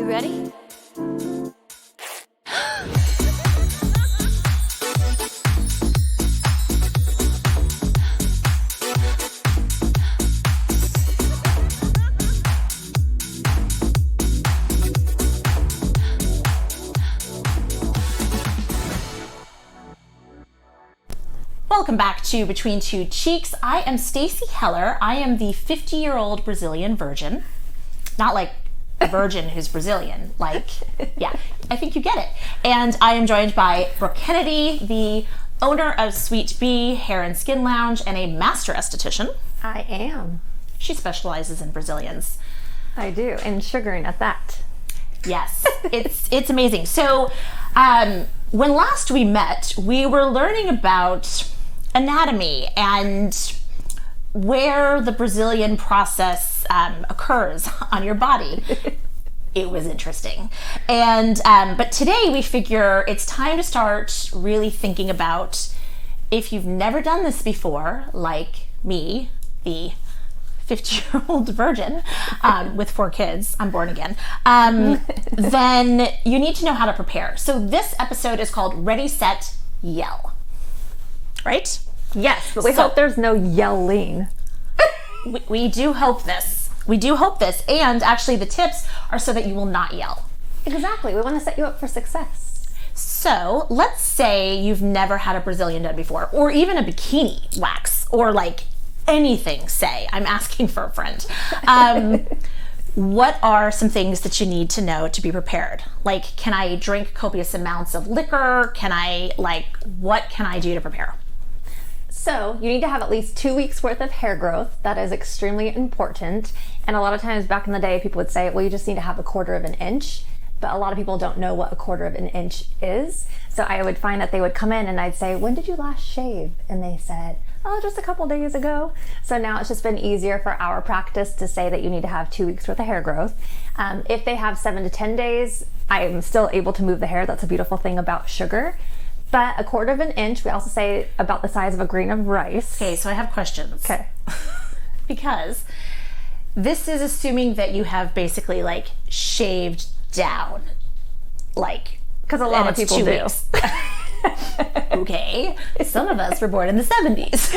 You ready? Welcome back to Between Two Cheeks. I am Stacy Heller. I am the 50-year-old Brazilian virgin. Not like a virgin who's Brazilian. Like, yeah, I think you get it. And I am joined by Brooke Kennedy, the owner of Sweet Bee Hair and Skin Lounge and a master esthetician. I am. She specializes in Brazilians. I do, and sugaring at that. Yes, it's amazing. So, when last we met, we were learning about anatomy and where the Brazilian process occurs on your body. It was interesting. And but today we figure it's time to start really thinking about, if you've never done this before, like me, the 50-year-old virgin with 4 kids, I'm born again, then you need to know how to prepare. So this episode is called Ready, Set, Yell. Right? Yes, but we hope there's no yelling. We do hope this. We do hope this. And actually the tips are so that you will not yell. Exactly. We want to set you up for success. So let's say you've never had a Brazilian done before, or even a bikini wax, or like anything, say. I'm asking for a friend. What are some things that you need to know to be prepared? Like, can I drink copious amounts of liquor? What can I do to prepare? So you need to have at least 2 weeks worth of hair growth. That is extremely important. And a lot of times back in the day, people would say, well, you just need to have 1/4 of an inch. But a lot of people don't know what 1/4 of an inch is. So I would find that they would come in and I'd say, when did you last shave? And they said, oh, just a couple days ago. So now it's just been easier for our practice to say that you need to have 2 weeks worth of hair growth. If they have 7 to 10 days, I am still able to move the hair. That's a beautiful thing about sugar. But 1/4 of an inch, we also say about the size of a grain of rice. Okay, so I have questions. Okay. Because this is assuming that you have basically like shaved down. Like, because a lot of people do. Okay, some of us were born in the 70s.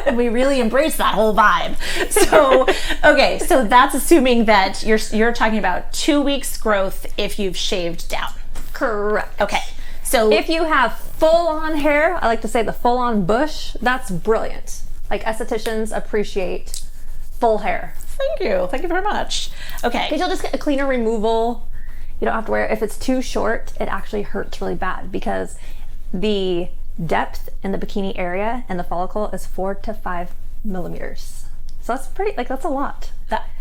And we really embraced that whole vibe. So, okay, so that's assuming that you're talking about 2 weeks growth if you've shaved down. Correct. Okay, so if you have full-on hair, I like to say the full-on bush, that's brilliant. Like, estheticians appreciate full hair. Thank you very much. Okay. Because you'll just get a cleaner removal. You don't have to wear it. If it's too short, it actually hurts really bad because the depth in the bikini area and the follicle is 4 to 5 millimeters. So that's pretty, that's a lot.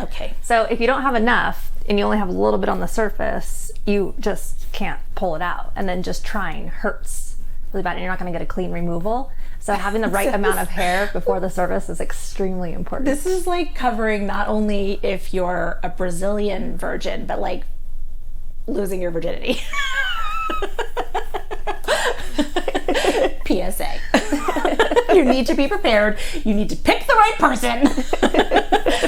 Okay. So if you don't have enough and you only have a little bit on the surface, you just can't pull it out. And then just trying hurts really bad and you're not going to get a clean removal. So having the right amount of hair before the surface is extremely important. This is like covering not only if you're a Brazilian virgin, but like losing your virginity. PSA. You need to be prepared. You need to pick the right person.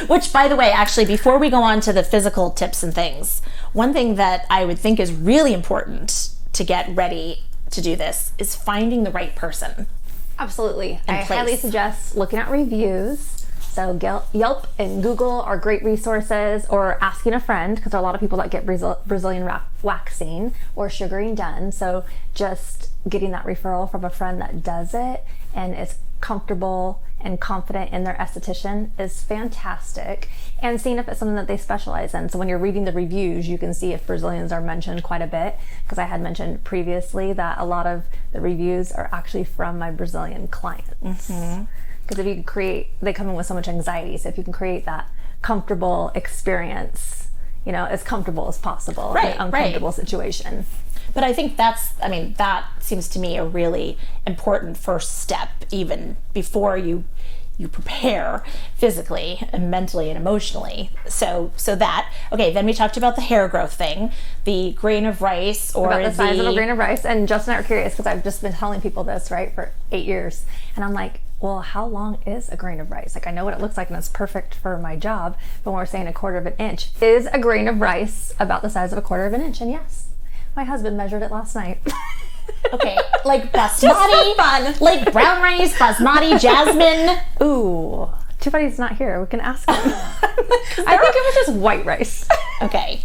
Which, by the way, actually, before we go on to the physical tips and things, one thing that I would think is really important to get ready to do this is finding the right person. Absolutely. I highly suggest looking at reviews. So Yelp and Google are great resources, or asking a friend, because there are a lot of people that get Brazilian waxing or sugaring done. So just getting that referral from a friend that does it and is comfortable and confident in their esthetician is fantastic. And seeing if it's something that they specialize in. So when you're reading the reviews, you can see if Brazilians are mentioned quite a bit, because I had mentioned previously that a lot of the reviews are actually from my Brazilian clients. Mm-hmm. Because if you can they come in with so much anxiety. So if you can create that comfortable experience, as comfortable as possible in an uncomfortable situation. But I think that seems to me a really important first step, even before you prepare physically and mentally and emotionally. So that, okay, then we talked about the hair growth thing, the grain of rice, or about the size of a grain of rice. And Justin and I are curious, because I've just been telling people this, right, for 8 years. And I'm like, well, how long is a grain of rice? Like, I know what it looks like and it's perfect for my job, but when we're saying 1/4 of an inch, is a grain of rice about the size of 1/4 of an inch? And yes, my husband measured it last night. Okay, like basmati, fun. Like brown rice, basmati, jasmine. Ooh, too bad he's not here. We can ask him. I think it was just white rice. Okay,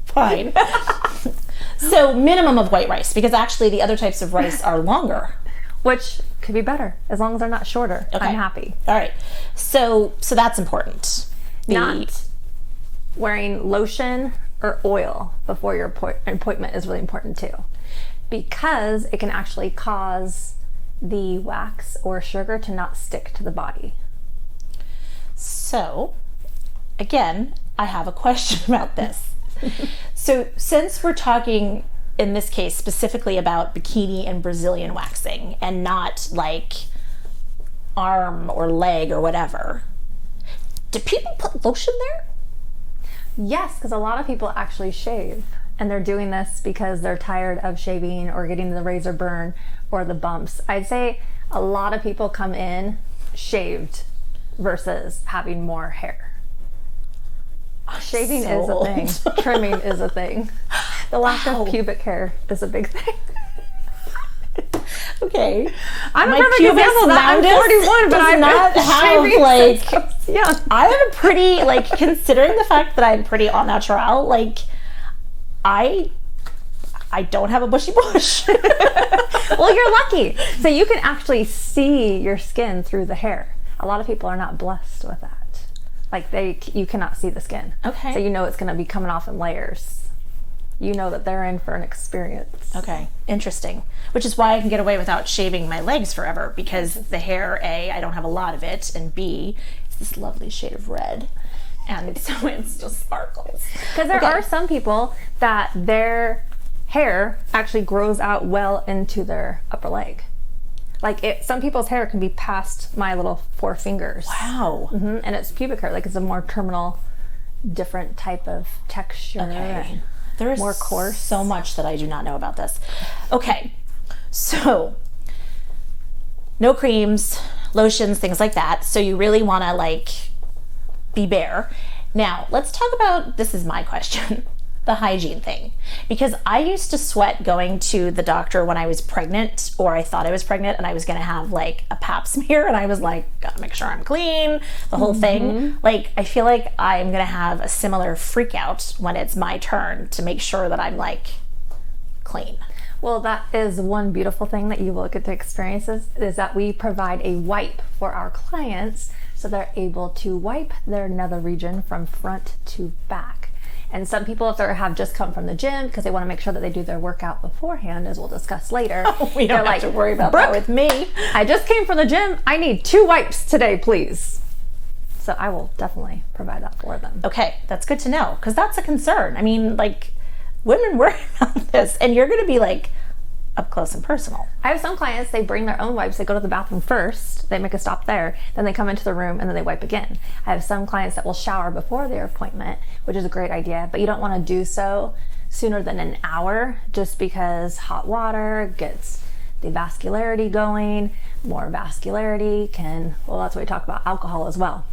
fine. So minimum of white rice, because actually the other types of rice are longer. Which could be better, as long as they're not shorter. Okay. I'm happy. All right, so that's important. Not wearing lotion or oil before your appointment is really important too, because it can actually cause the wax or sugar to not stick to the body. So, again, I have a question about this. So, since we're talking in this case specifically about bikini and Brazilian waxing and not like arm or leg or whatever, do people put lotion there? Yes, because a lot of people actually shave, and they're doing this because they're tired of shaving or getting the razor burn or the bumps. I'd say a lot of people come in shaved versus having more hair. Shaving is a thing. Trimming is a thing. The lack of pubic hair is a big thing. Okay. I'm a perfect example of that. I'm 41, but I'm not have like yeah. I have a pretty like, considering the fact that I'm pretty all natural, like I don't have a bushy bush. Well, you're lucky. So you can actually see your skin through the hair. A lot of people are not blessed with that. Like you cannot see the skin. Okay. So you know it's going to be coming off in layers. You know that they're in for an experience. Okay, interesting. Which is why I can get away without shaving my legs forever, because the hair, A, I don't have a lot of it, and B, it's this lovely shade of red. And so it just sparkles. Because there are some people that their hair actually grows out well into their upper leg. Like some people's hair can be past my little 4 fingers. Wow. Mm-hmm. And it's pubic hair, like it's a more terminal, different type of texture. Okay. There is more coarse. So much that I do not know about this. Okay, so no creams, lotions, things like that. So you really want to like be bare. Now let's talk about, this is my question, the hygiene thing. Because I used to sweat going to the doctor when I was pregnant, or I thought I was pregnant and I was gonna have like a pap smear, and I was like, gotta make sure I'm clean, the whole thing. Like, I feel like I'm gonna have a similar freak out when it's my turn to make sure that I'm like clean. Well, that is one beautiful thing that you will get to experience is that we provide a wipe for our clients so they're able to wipe their nether region from front to back. And some people, if they have just come from the gym because they want to make sure that they do their workout beforehand, as we'll discuss later. We don't have to worry about that with me. I just came from the gym. I need 2 wipes today, please. So I will definitely provide that for them. Okay, that's good to know, because that's a concern. I mean, like, women worry about this, and you're going to be like up close and personal. I have some clients, they bring their own wipes. They go to the bathroom first, they make a stop there, then they come into the room and then they wipe again. I have some clients that will shower before their appointment, which is a great idea, but you don't want to do so sooner than an hour, just because hot water gets the vascularity going. More vascularity can, well, that's what we talk about, alcohol as well.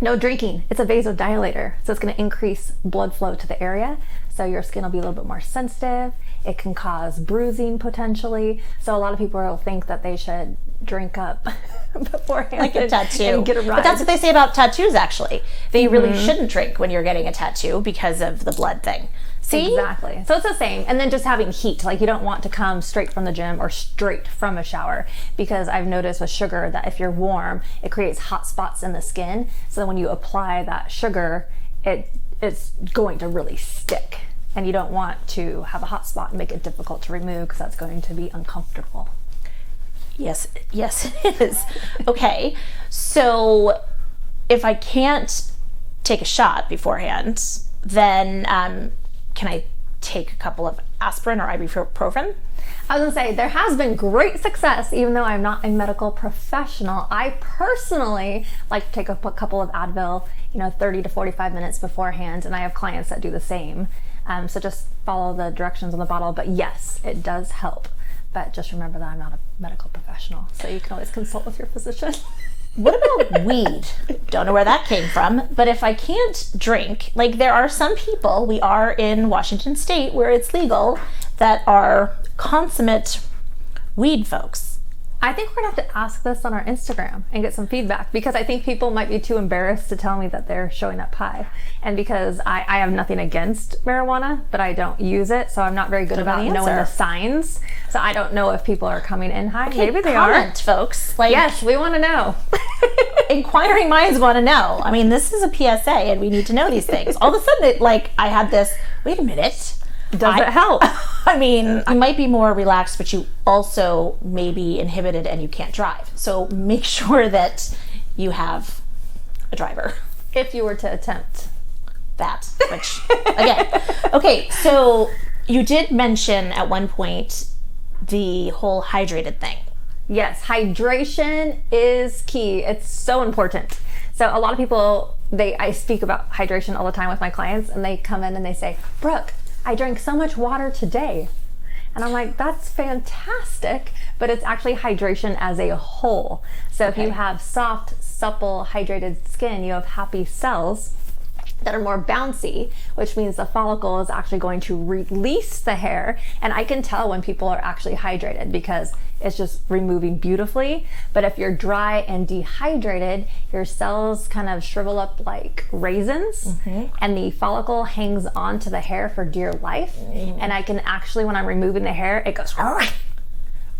No drinking. It's a vasodilator, so it's going to increase blood flow to the area, so your skin will be a little bit more sensitive. It can cause bruising potentially, so a lot of people will think that they should drink up beforehand, like a tattoo, and get a ride. But that's what they say about tattoos, actually. They really shouldn't drink when you're getting a tattoo because of the blood thing. See? Exactly. So it's the same. And then just having heat. Like, you don't want to come straight from the gym or straight from a shower, because I've noticed with sugar that if you're warm, it creates hot spots in the skin. So then when you apply that sugar, it's going to really stick. And you don't want to have a hot spot and make it difficult to remove, because that's going to be uncomfortable. Yes, it is. Okay, so if I can't take a shot beforehand, then can I take a couple of aspirin or ibuprofen? I was gonna say, there has been great success, even though I'm not a medical professional. I personally like to take a couple of Advil, 30 to 45 minutes beforehand, and I have clients that do the same. So just follow the directions on the bottle, but yes, it does help. But just remember that I'm not a medical professional, so you can always consult with your physician. What about weed? Don't know where that came from, but if I can't drink, like there are some people, we are in Washington State where it's legal, that are consummate weed folks. I think we're gonna have to ask this on our Instagram and get some feedback, because I think people might be too embarrassed to tell me that they're showing up high. And because I have nothing against marijuana, but I don't use it, so I'm not very good about knowing the signs. So I don't know if people are coming in high. Okay, maybe they comment, folks. Like, yes, we want to know. Inquiring minds want to know. I mean, this is a PSA, and we need to know these things. All of a sudden, I had this. Wait a minute. Does it help? I mean, you might be more relaxed, but you also may be inhibited and you can't drive. So make sure that you have a driver. If you were to attempt that, which, again. Okay, so you did mention at one point the whole hydrated thing. Yes, hydration is key. It's so important. So a lot of people, I speak about hydration all the time with my clients, and they come in and they say, Brooke, I drank so much water today. And I'm like, that's fantastic, but it's actually hydration as a whole. So if you have soft, supple, hydrated skin, you have happy cells that are more bouncy, which means the follicle is actually going to release the hair. And I can tell when people are actually hydrated because it's just removing beautifully. But if you're dry and dehydrated, your cells kind of shrivel up like raisins, and the follicle hangs on to the hair for dear life. And I can actually, when I'm removing the hair, it goes,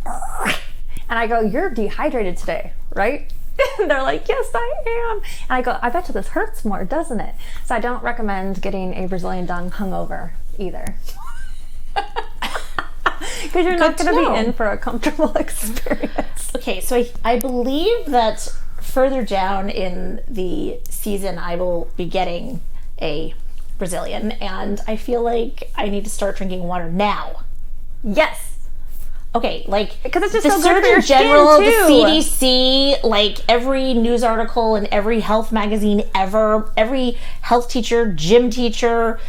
and I go, you're dehydrated today, right? And they're like, yes, I am. And I go, I bet you this hurts more, doesn't it? So I don't recommend getting a Brazilian done hungover either. Because you're not going to be in for a comfortable experience. Okay, so I believe that further down in the season, I will be getting a Brazilian, and I feel like I need to start drinking water now. Yes. Okay, like because it's just the so good for your General, skin too. The CDC, like every news article and every health magazine ever, every health teacher, gym teacher,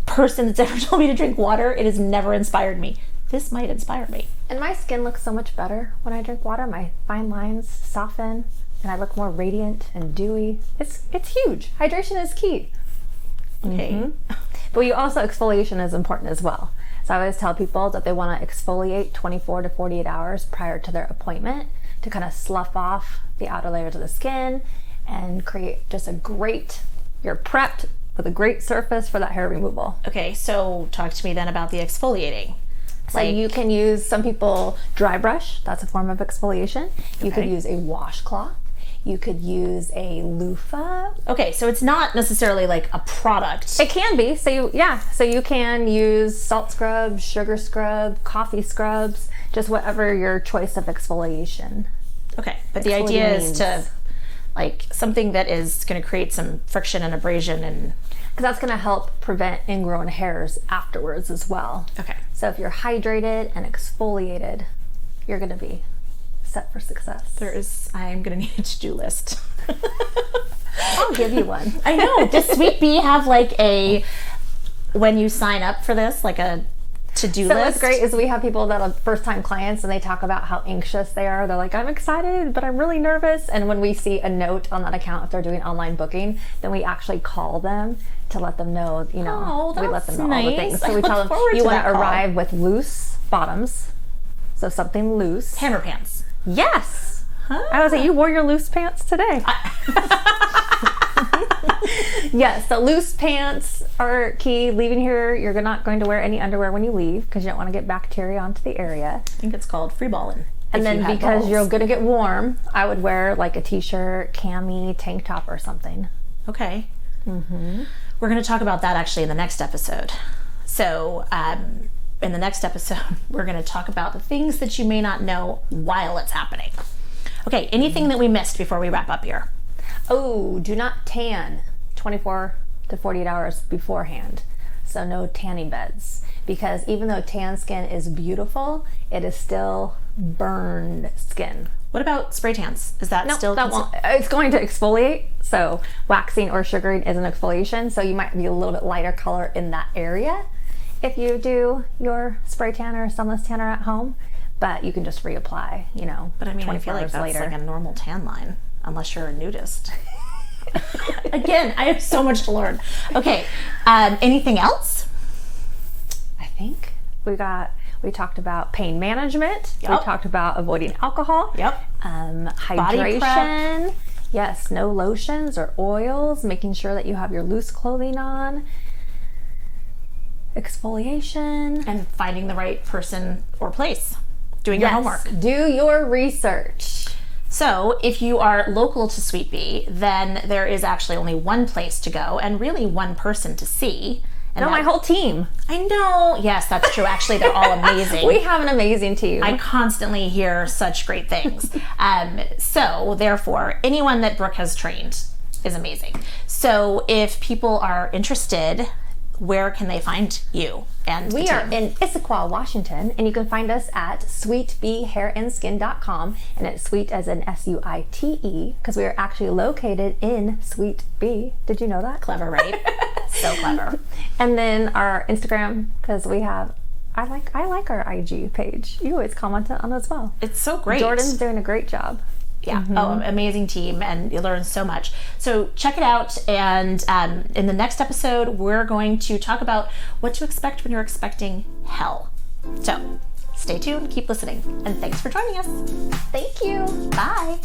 person that's ever told me to drink water, it has never inspired me. This might inspire me. And my skin looks so much better when I drink water. My fine lines soften, and I look more radiant and dewy. It's huge. Hydration is key. Okay. But exfoliation is important as well. So I always tell people that they want to exfoliate 24 to 48 hours prior to their appointment to kind of slough off the outer layers of the skin and create just you're prepped with a great surface for that hair removal. Okay, so talk to me then about the exfoliating. So you can use, some people dry brush, that's a form of exfoliation. You could use a washcloth. You could use a loofah. Okay, so it's not necessarily like a product. It can be. So you can use salt scrub, sugar scrub, coffee scrubs, just whatever your choice of exfoliation. Okay, but the idea is to like something that is going to create some friction and abrasion, and because that's going to help prevent ingrown hairs afterwards as well. Okay. So if you're hydrated and exfoliated, you're going to be set for success. I'm going to need a to-do list. I'll give you one. I know. Does Sweet Bee have like when you sign up for this, like a to-do list? So what's great is we have people that are first-time clients and they talk about how anxious they are. They're like, I'm excited, but I'm really nervous. And when we see a note on that account, if they're doing online booking, then we actually call them to let them know, we let them know all the things. So we tell them, you want to arrive with loose bottoms. So something loose. Hammer pants. Yes. I was like, you wore your loose pants today. Yes, so loose pants are key. Leaving here, you're not going to wear any underwear when you leave because you don't want to get bacteria onto the area. I think it's called free balling. And then because you're going to get warm, I would wear like a t-shirt, cami, tank top or something. Okay. We're going to talk about that actually in the next episode. So in the next episode, we're going to talk about the things that you may not know while it's happening. Okay, anything that we missed before we wrap up here? Oh, do not tan 24 to 48 hours beforehand. So no tanning beds. Because even though tan skin is beautiful, it is still burned skin. What about spray tans? Is that still... It's going to exfoliate. So waxing or sugaring is an exfoliation. So you might be a little bit lighter color in that area if you do your spray tan or sunless tanner at home. but you can just reapply, But I mean, I feel like that's later. like a normal tan line, unless you're a nudist. Again, I have so much to learn. Okay, anything else? I think we talked about pain management. Yep. We talked about avoiding alcohol. Yep. Hydration. Yes, no lotions or oils, making sure that you have your loose clothing on. Exfoliation. And finding the right person or place. Doing your homework. Do your research. So if you are local to Sweet Bee, then there is actually only one place to go and really one person to see. And my whole team. I know. Yes, that's true. Actually, they're all amazing. We have an amazing team. I constantly hear such great things. So therefore, anyone that Brooke has trained is amazing. So if people are interested, where can they find you? And we are in Issaquah, Washington, and you can find us at sweetbeehairandskin.com, and it's sweet as in SUITE, because we are actually located in Sweet Bee. Did you know that? Clever, right? So clever. And then our Instagram, because we have, I like our IG page. You always comment on it as well. It's so great. Jordan's doing a great job. Yeah. Oh, amazing team, and you learn so much. So check it out, and in the next episode, we're going to talk about what to expect when you're expecting hell. So stay tuned, keep listening, and thanks for joining us. Thank you. Bye.